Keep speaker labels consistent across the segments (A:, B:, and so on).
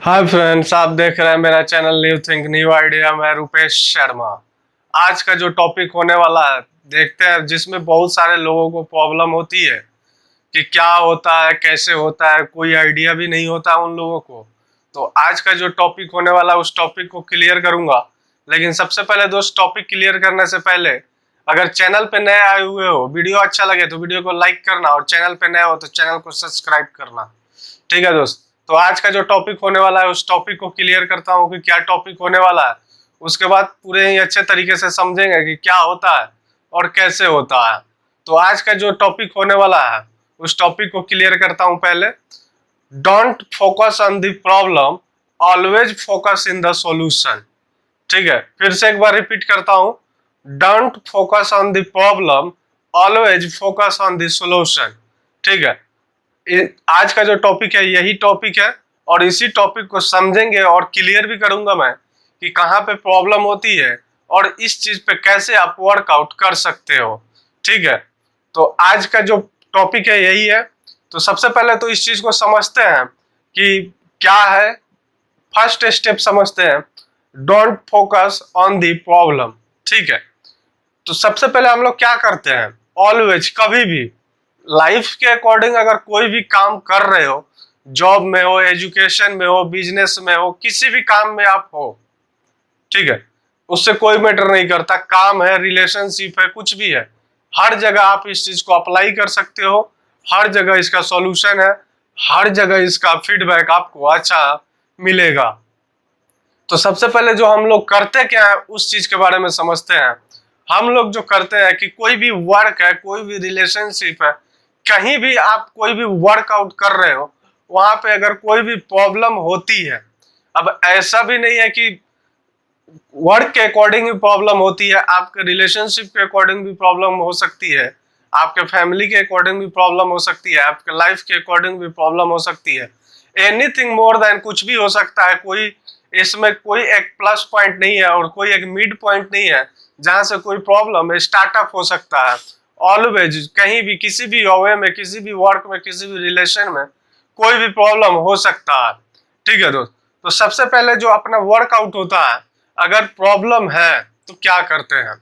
A: Hi friends, आप देख रहे हैं मेरा channel new think new idea. मैं रुपेश शर्मा। आज का जो टॉपिक होने वाला है देखते हैं, जिसमें बहुत सारे लोगों को प्रॉब्लम होती है कि क्या होता है, कैसे होता है, कोई आइडिया भी नहीं होता उन लोगों को। तो आज का जो टॉपिक होने वाला है उस टॉपिक को क्लियर करूंगा। लेकिन सबसे पहले दोस्त, टॉपिक क्लियर करने से पहले अगर चैनल पे नए आए हुए हो, वीडियो अच्छा लगे तो वीडियो को लाइक करना, और चैनल पे नए हो तो चैनल को सब्सक्राइब करना। ठीक है दोस्त, तो आज का जो टॉपिक होने वाला है उस टॉपिक को क्लियर करता हूँ कि क्या टॉपिक होने वाला है। उसके बाद पूरे ही अच्छे तरीके से समझेंगे कि क्या होता है और कैसे होता है। तो आज का जो टॉपिक होने वाला है उस टॉपिक को क्लियर करता हूँ पहले। Don't focus on the problem, always focus in the solution. ठीक है, फिर से एक बार रिपीट करता हूँ। Don't focus on the problem, always focus on the solution. ठीक है, आज का जो टॉपिक है यही टॉपिक है, और इसी टॉपिक को समझेंगे और क्लियर भी करूंगा मैं कि कहाँ पे प्रॉब्लम होती है और इस चीज पे कैसे आप वर्कआउट कर सकते हो। ठीक है, तो आज का जो टॉपिक है यही है। तो सबसे पहले तो इस चीज को समझते हैं कि क्या है। फर्स्ट स्टेप समझते हैं, don't focus on the problem. ठीक है, तो सबसे पहले हम लोग क्या करते हैं, ऑलवेज, कभी भी लाइफ के अकॉर्डिंग अगर कोई भी काम कर रहे हो, जॉब में हो, एजुकेशन में हो, बिजनेस में हो, किसी भी काम में आप हो, ठीक है, उससे कोई मैटर नहीं करता, काम है, रिलेशनशिप है, कुछ भी है, हर जगह आप इस चीज को अप्लाई कर सकते हो। हर जगह इसका सॉल्यूशन है, हर जगह इसका फीडबैक आपको अच्छा मिलेगा। तो सबसे पहले जो हम लोग करते क्या है उस चीज के बारे में समझते हैं। हम लोग जो करते हैं कि कोई भी वर्क है, कोई भी रिलेशनशिप है, कहीं भी आप कोई भी वर्कआउट कर रहे हो, वहां पे अगर कोई भी प्रॉब्लम होती है, अब ऐसा भी नहीं है कि वर्क के अकॉर्डिंग भी प्रॉब्लम होती है, आपके रिलेशनशिप के अकॉर्डिंग भी प्रॉब्लम हो सकती है, आपके फैमिली के अकॉर्डिंग भी प्रॉब्लम हो सकती है, आपके लाइफ के अकॉर्डिंग भी प्रॉब्लम हो सकती है। एनीथिंग मोर देन, कुछ भी हो सकता है। कोई इसमें कोई एक प्लस पॉइंट नहीं है और कोई एक मिड पॉइंट नहीं है जहां से कोई प्रॉब्लम स्टार्टअप हो सकता है। ऑलवेज, कहीं भी, किसी भी वे में, किसी भी वर्क में, किसी भी रिलेशन में कोई भी प्रॉब्लम हो सकता है। ठीक है दोस्त, तो सबसे पहले जो अपना वर्कआउट होता है, अगर प्रॉब्लम है तो क्या करते हैं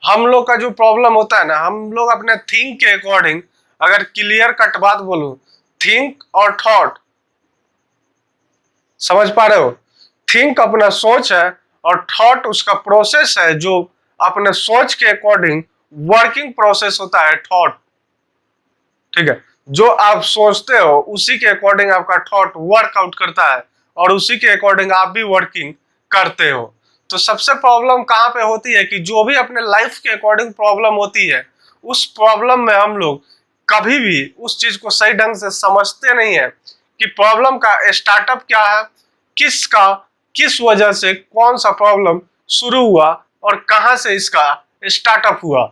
A: हम लोग का जो प्रॉब्लम होता है ना, हम लोग अपने थिंक के अकॉर्डिंग, अगर क्लियर कट बात बोलूं, थिंक और थॉट, समझ पा रहे हो? थिंक अपना सोच है और थॉट उसका प्रोसेस है, जो अपने सोच के अकॉर्डिंग वर्किंग प्रोसेस होता है थॉट। ठीक है, जो आप सोचते हो उसी के अकॉर्डिंग आपका थॉट वर्कआउट करता है और उसी के अकॉर्डिंग आप भी वर्किंग करते हो। तो सबसे प्रॉब्लम कहाँ पे होती है कि जो भी अपने लाइफ के अकॉर्डिंग प्रॉब्लम होती है, उस प्रॉब्लम में हम लोग कभी भी उस चीज को सही ढंग से समझते नहीं है कि प्रॉब्लम का स्टार्टअप क्या है, किसका, किस वजह से कौन सा प्रॉब्लम शुरू हुआ और कहां से इसका स्टार्टअप हुआ।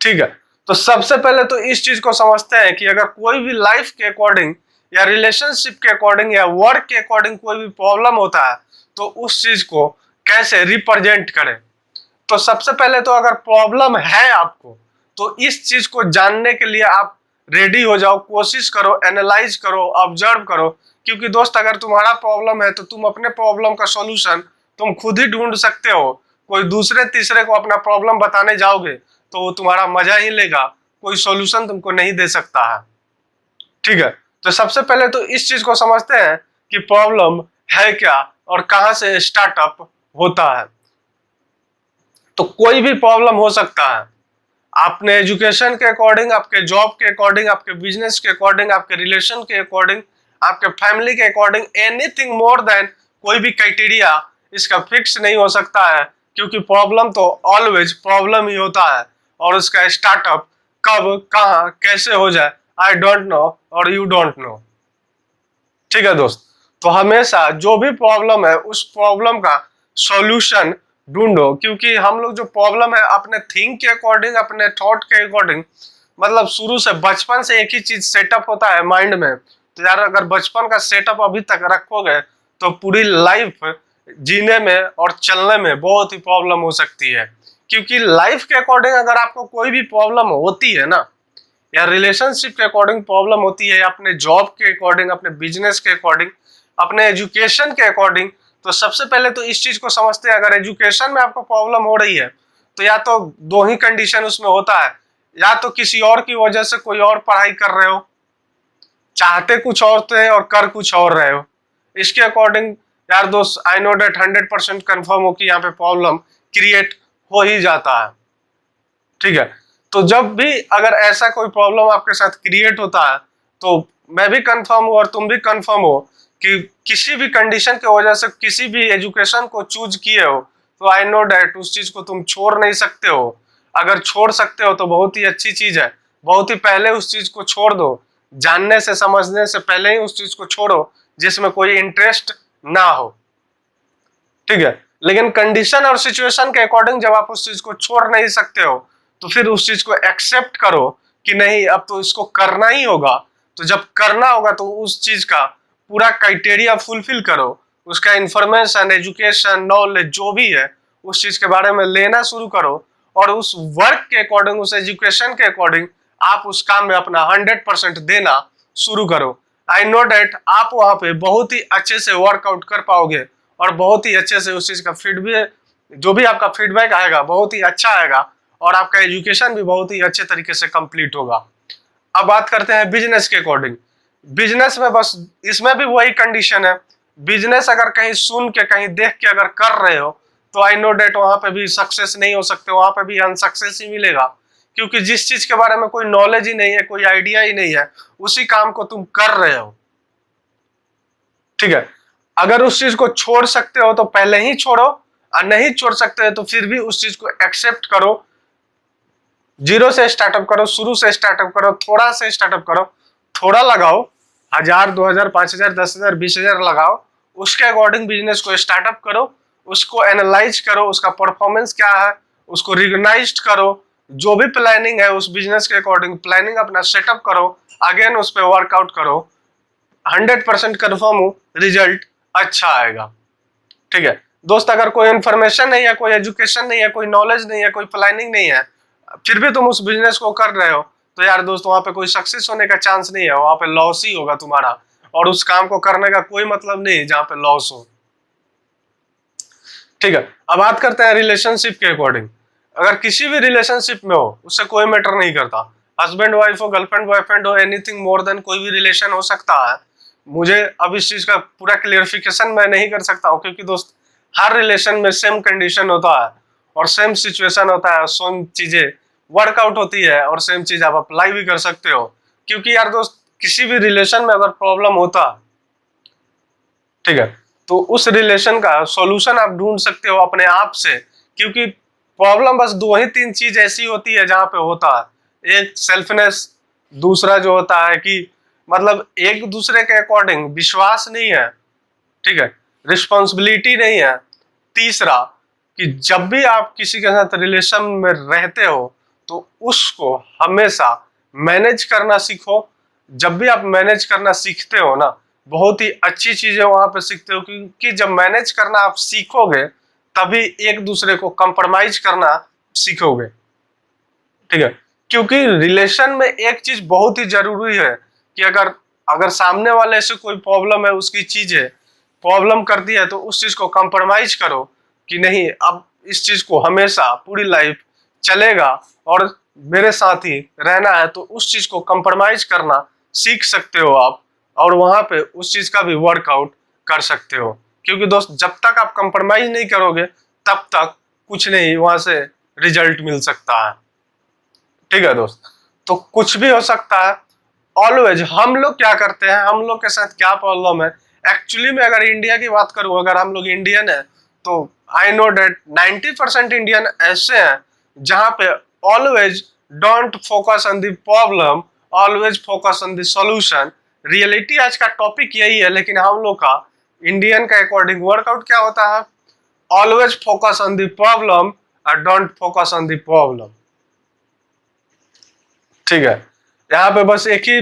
A: ठीक है, तो सबसे पहले तो इस चीज को समझते हैं कि अगर कोई भी लाइफ के अकॉर्डिंग या रिलेशनशिप के अकॉर्डिंग या वर्क के अकॉर्डिंग कोई भी प्रॉब्लम होता है तो उस चीज को कैसे रिप्रेजेंट करें। तो सबसे पहले तो अगर प्रॉब्लम है आपको, तो इस चीज को जानने के लिए आप रेडी हो जाओ, कोशिश करो, एनालाइज करो, ऑब्जर्व करो। क्योंकि दोस्त, अगर तुम्हारा प्रॉब्लम है तो तुम अपने प्रॉब्लम का सॉल्यूशन तुम खुद ही ढूंढ सकते हो। कोई दूसरे तीसरे को अपना प्रॉब्लम बताने जाओगे तो वो तुम्हारा मजा ही लेगा, कोई सॉल्यूशन तुमको नहीं दे सकता है। ठीक है, तो सबसे पहले तो इस चीज को समझते हैं कि प्रॉब्लम है क्या और कहां से स्टार्टअप होता है। तो कोई भी प्रॉब्लम हो सकता है, आपने एजुकेशन के अकॉर्डिंग, आपके जॉब के अकॉर्डिंग, आपके बिजनेस के अकॉर्डिंग, आपके रिलेशन के अकॉर्डिंग, आपके फैमिली के अकॉर्डिंग, एनीथिंग मोर देन, कोई भी क्राइटेरिया इसका फिक्स नहीं हो सकता है। क्योंकि प्रॉब्लम तो ऑलवेज प्रॉब्लम ही होता है, और उसका स्टार्टअप कब, कहाँ, कैसे हो जाए, आई डोंट नो और यू डोंट नो। ठीक है दोस्त, तो हमेशा जो भी प्रॉब्लम है उस प्रॉब्लम का सॉल्यूशन ढूंढो। क्योंकि हम लोग जो प्रॉब्लम है अपने थिंक के अकॉर्डिंग, अपने थॉट के अकॉर्डिंग, मतलब शुरू से बचपन से एक ही चीज सेटअप होता है माइंड में। तो यार, अगर बचपन का सेटअप अभी तक रखोगे तो पूरी लाइफ जीने में और चलने में बहुत ही प्रॉब्लम हो सकती है। क्योंकि लाइफ के अकॉर्डिंग अगर आपको कोई भी प्रॉब्लम होती है ना, या रिलेशनशिप के अकॉर्डिंग प्रॉब्लम होती है, अपने जॉब के अकॉर्डिंग, अपने बिजनेस के अकॉर्डिंग, अपने एजुकेशन के अकॉर्डिंग, तो सबसे पहले तो इस चीज को समझते हैं, अगर एजुकेशन में आपको प्रॉब्लम हो रही है तो या तो दो ही कंडीशन उसमें होता है, या तो किसी और की वजह से कोई और पढ़ाई कर रहे हो, चाहते कुछ और थे और कर कुछ और रहे हो। इसके अकॉर्डिंग यार दोस्त, आई नो डेट 100% कंफर्म हो कि यहाँ पे प्रॉब्लम क्रिएट हो ही जाता है। ठीक है, तो जब भी अगर ऐसा कोई प्रॉब्लम आपके साथ क्रिएट होता है, तो मैं भी कंफर्म हूँ और तुम भी कंफर्म हो कि किसी भी कंडीशन की वजह से किसी भी एजुकेशन को चूज किए हो, तो आई नो डेट उस चीज को तुम छोड़ नहीं सकते हो। अगर छोड़ सकते हो तो बहुत ही अच्छी चीज है, बहुत ही पहले उस चीज को छोड़ दो, जानने से समझने से पहले ही उस चीज को छोड़ो जिसमें कोई इंटरेस्ट ना हो। ठीक है, लेकिन कंडीशन और सिचुएशन के अकॉर्डिंग जब आप उस चीज को छोड़ नहीं सकते हो, तो फिर उस चीज को एक्सेप्ट करो कि नहीं अब तो इसको करना ही होगा। तो जब करना होगा तो उस चीज का पूरा क्राइटेरिया फुलफिल करो, उसका इंफॉर्मेशन, एजुकेशन, नॉलेज जो भी है उस चीज के बारे में लेना शुरू करो, और उस वर्क के अकॉर्डिंग, उस एजुकेशन के अकॉर्डिंग आप उस काम में अपना 100% देना शुरू करो। आई नो डेट आप वहां पे बहुत ही अच्छे से वर्कआउट कर पाओगे और बहुत ही अच्छे से उस चीज का फीडबैक, जो भी आपका फीडबैक आएगा बहुत ही अच्छा आएगा, और आपका एजुकेशन भी बहुत ही अच्छे तरीके से कंप्लीट होगा। अब बात करते हैं बिजनेस के अकॉर्डिंग। बिजनेस में बस इसमें भी वही कंडीशन है, बिजनेस अगर कहीं सुन के कहीं देख के अगर कर रहे हो तो आई नो डेट वहां पे भी सक्सेस नहीं हो सकते, वहां पे भी अनसक्सेस ही मिलेगा, क्योंकि जिस चीज के बारे में कोई नॉलेज ही नहीं है, कोई आइडिया ही नहीं है, उसी काम को तुम कर रहे हो। ठीक है, अगर उस चीज को छोड़ सकते हो तो पहले ही छोड़ो, और नहीं छोड़ सकते तो फिर भी उस चीज को एक्सेप्ट करो, जीरो से स्टार्टअप करो, शुरू से स्टार्टअप करो, थोड़ा से स्टार्टअप करो, थोड़ा लगाओ, 1000, 2000, 5000, 10,000, 20,000 लगाओ, उसके अकॉर्डिंग बिजनेस को स्टार्टअप करो, उसको एनालाइज करो, उसका परफॉर्मेंस क्या है उसको रिकॉग्नाइज करो, जो भी प्लानिंग है उस बिजनेस के अकॉर्डिंग प्लानिंग अपना सेटअप करो, अगेन उस पर वर्कआउट करो, 100% कन्फर्म हूं रिजल्ट अच्छा आएगा। ठीक है दोस्त, अगर कोई इन्फॉर्मेशन नहीं है, कोई एजुकेशन नहीं है, कोई नॉलेज नहीं है, कोई प्लानिंग नहीं है, फिर भी तुम उस बिजनेस को कर रहे हो, तो यार दोस्त वहां पे कोई सक्सेस होने का चांस नहीं है, वहां पे लॉस ही होगा तुम्हारा, और उस काम को करने का कोई मतलब नहीं जहां पे लॉस हो। ठीक है, अब बात करते हैं रिलेशनशिप के अकॉर्डिंग। अगर किसी भी रिलेशनशिप में हो उससे कोई मैटर नहीं करता, हस्बैंड वाइफ हो, गर्लफ्रेंड बॉयफ्रेंड हो, एनीथिंग मोर देन कोई भी रिलेशन हो सकता है। मुझे अब इस चीज का पूरा क्लियरिफिकेशन मैं नहीं कर सकता हूँ, क्योंकि दोस्त हर रिलेशन में सेम कंडीशन होता है और सेम सिचुएशन होता है, सेम चीजें वर्कआउट होती है और सेम चीज आप अप्लाई भी कर सकते हो। क्योंकि यार दोस्त किसी भी रिलेशन में अगर प्रॉब्लम होता, ठीक है, तो उस रिलेशन का सॉल्यूशन आप ढूंढ सकते हो अपने आप से, क्योंकि प्रॉब्लम बस दो ही तीन चीज ऐसी होती है जहां पे होता है, एक सेल्फनेस, दूसरा जो होता है कि मतलब एक दूसरे के अकॉर्डिंग विश्वास नहीं है, ठीक है, रिस्पॉन्सिबिलिटी नहीं है, तीसरा कि जब भी आप किसी के साथ रिलेशन में रहते हो तो उसको हमेशा मैनेज करना सीखो। जब भी आप मैनेज करना सीखते हो ना, बहुत ही अच्छी चीजें वहां पे सीखते हो, क्योंकि जब मैनेज करना आप सीखोगे तभी एक दूसरे को कंप्रोमाइज करना सीखोगे। ठीक है, क्योंकि रिलेशन में एक चीज बहुत ही जरूरी है कि अगर अगर सामने वाले से कोई प्रॉब्लम है, उसकी चीज है, प्रॉब्लम कर दी है, तो उस चीज को कंप्रोमाइज करो कि नहीं अब इस चीज को हमेशा पूरी लाइफ चलेगा और मेरे साथ ही रहना है, तो उस चीज को कंप्रोमाइज करना सीख सकते हो आप, और वहां पे उस चीज का भी वर्कआउट कर सकते हो। क्योंकि दोस्त जब तक आप कंप्रोमाइज नहीं करोगे तब तक कुछ नहीं वहां से रिजल्ट मिल सकता है। ठीक है दोस्त, तो कुछ भी हो सकता है। ऑलवेज हम लोग क्या करते हैं, हम लोग के साथ क्या प्रॉब्लम है एक्चुअली में, अगर इंडिया की बात करूं, अगर हम लोग इंडियन है तो आई नो डेट 90% इंडियन ऐसे हैं जहां पे always don't focus on the problem, always focus on the solution. Reality आज का टॉपिक यही है, लेकिन हम लोग का इंडियन का अकॉर्डिंग वर्कआउट क्या होता है, always focus on the problem और don't focus on the problem. ठीक है, यहाँ पे बस एक ही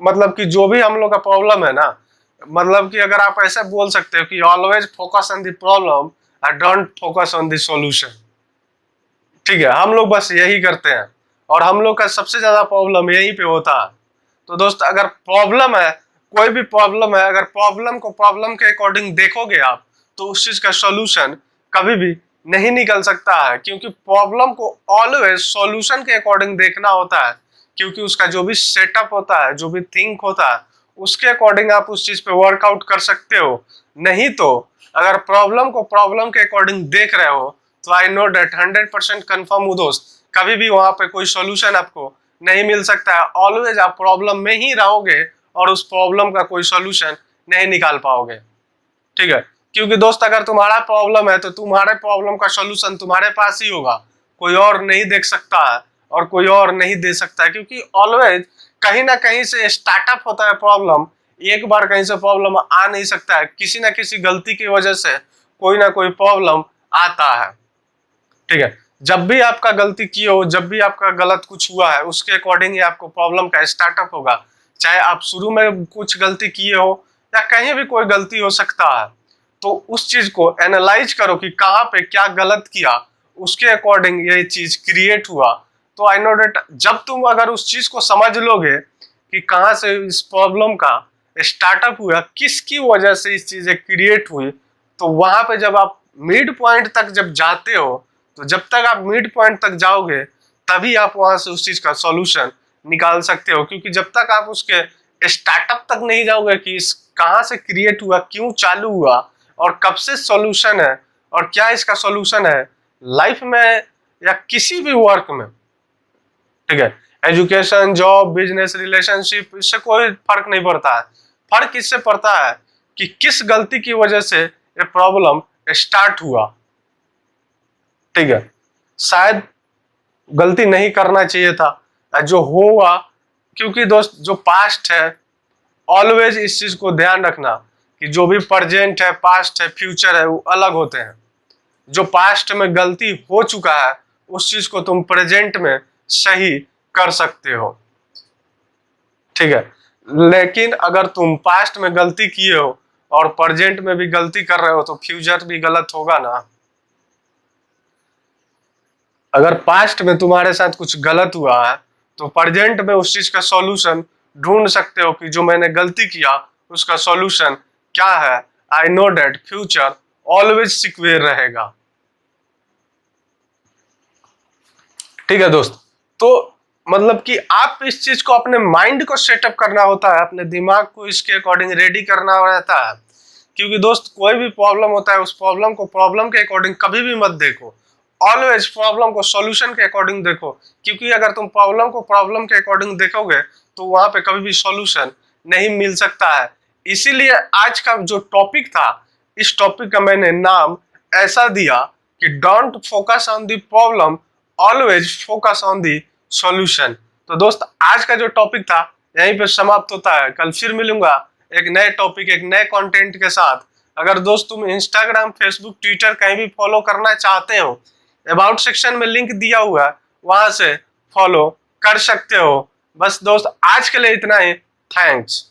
A: मतलब कि जो भी हम लोग का प्रॉब्लम है ना, मतलब कि अगर आप ऐसा बोल सकते हो कि always focus on the problem और don't focus on the solution. ठीक है, हम लोग बस यही करते हैं और हम लोग का सबसे ज्यादा प्रॉब्लम यहीं पे होता है। तो दोस्त अगर प्रॉब्लम है कोई भी प्रॉब्लम है, अगर प्रॉब्लम को प्रॉब्लम के अकॉर्डिंग देखोगे आप, तो उस चीज का सॉल्यूशन कभी भी नहीं निकल सकता है, क्योंकि प्रॉब्लम को ऑलवेज सॉल्यूशन के अकॉर्डिंग देखना होता है, क्योंकि उसका जो भी सेटअप होता है, जो भी थिंक होता है, उसके अकॉर्डिंग आप उस चीज पे वर्कआउट कर सकते हो। नहीं तो अगर प्रॉब्लम को प्रॉब्लम के अकॉर्डिंग देख रहे हो, तो आई नो डेट 100% कन्फर्म हूँ दोस्त, कभी भी वहां पे कोई सॉल्यूशन आपको नहीं मिल सकता है। ऑलवेज आप प्रॉब्लम में ही रहोगे और उस प्रॉब्लम का कोई सॉल्यूशन नहीं निकाल पाओगे। ठीक है, क्योंकि दोस्त अगर तुम्हारा प्रॉब्लम है तो तुम्हारे प्रॉब्लम का सॉल्यूशन तुम्हारे पास ही होगा, कोई और नहीं देख सकता है और कोई और नहीं दे सकता है, क्योंकि ऑलवेज कहीं ना कहीं से स्टार्टअप होता है प्रॉब्लम। एक बार कहीं से प्रॉब्लम आ नहीं सकता है, किसी ना किसी गलती की वजह से कोई ना कोई प्रॉब्लम आता है। ठीक है, जब भी आपका गलती की हो, जब भी आपका गलत कुछ हुआ है, उसके अकॉर्डिंग ही आपको प्रॉब्लम का स्टार्टअप होगा। चाहे आप शुरू में कुछ गलती किए हो या कहीं भी कोई गलती हो सकता है, तो उस चीज को एनालाइज करो कि कहाँ पे क्या गलत किया, उसके अकॉर्डिंग ये चीज क्रिएट हुआ। तो आई नो डेट जब तुम अगर उस चीज को समझ लोगे कि कहाँ से इस प्रॉब्लम का स्टार्टअप हुआ, किसकी वजह से इस चीजें क्रिएट हुई, तो वहां पे जब आप मिड पॉइंट तक जब जाते हो, तो जब तक आप मिड पॉइंट तक जाओगे तभी आप वहां से उस चीज का सॉल्यूशन निकाल सकते हो। क्योंकि जब तक आप उसके स्टार्टअप तक नहीं जाओगे कि इस कहाँ से क्रिएट हुआ, क्यों चालू हुआ और कब से सॉल्यूशन है और क्या इसका सॉल्यूशन है लाइफ में या किसी भी वर्क में। ठीक है, एजुकेशन, जॉब, बिजनेस, रिलेशनशिप, इससे कोई फर्क नहीं पड़ता है। फर्क इससे पड़ता है कि किस गलती की वजह से ये प्रॉब्लम स्टार्ट हुआ। ठीक है, शायद गलती नहीं करना चाहिए था, जो हुआ, क्योंकि दोस्त जो पास्ट है, ऑलवेज इस चीज को ध्यान रखना कि जो भी प्रेजेंट है, पास्ट है, फ्यूचर है, वो अलग होते हैं। जो पास्ट में गलती हो चुका है उस चीज को तुम प्रेजेंट में सही कर सकते हो। ठीक है, लेकिन अगर तुम पास्ट में गलती किए हो और प्रेजेंट में भी गलती कर रहे हो, तो फ्यूचर भी गलत होगा ना। अगर पास्ट में तुम्हारे साथ कुछ गलत हुआ है, तो प्रेजेंट में उस चीज का सॉल्यूशन ढूंढ सकते हो कि जो मैंने गलती किया उसका सॉल्यूशन क्या है। I know that future always secure रहेगा। ठीक है दोस्त, तो मतलब कि आप इस चीज को अपने माइंड को सेटअप करना होता है, अपने दिमाग को इसके अकॉर्डिंग रेडी करना रहता है। क्योंकि दोस्त कोई भी प्रॉब्लम होता है, उस प्रॉब्लम को प्रॉब्लम के अकॉर्डिंग कभी भी मत देखो, ऑलवेज प्रॉब्लम को सॉल्यूशन के अकॉर्डिंग देखो। क्योंकि अगर तुम प्रॉब्लम को प्रॉब्लम के अकॉर्डिंग देखोगे तो वहां पे कभी भी सॉल्यूशन नहीं मिल सकता है। इसीलिए आज का जो टॉपिक था, इस टॉपिक का मैंने नाम ऐसा दिया कि don't focus on the problem, always focus on the solution. तो दोस्त आज का जो टॉपिक था यहीं पे समाप्त होता है। कल फिर मिलूंगा एक नए टॉपिक, एक नए कंटेंट के साथ। अगर दोस्त तुम इंस्टाग्राम, फेसबुक, ट्विटर कहीं भी फॉलो करना चाहते हो, अबाउट सेक्शन में लिंक दिया हुआ है, वहां से फॉलो कर सकते हो। बस दोस्त आज के लिए इतना ही। थैंक्स।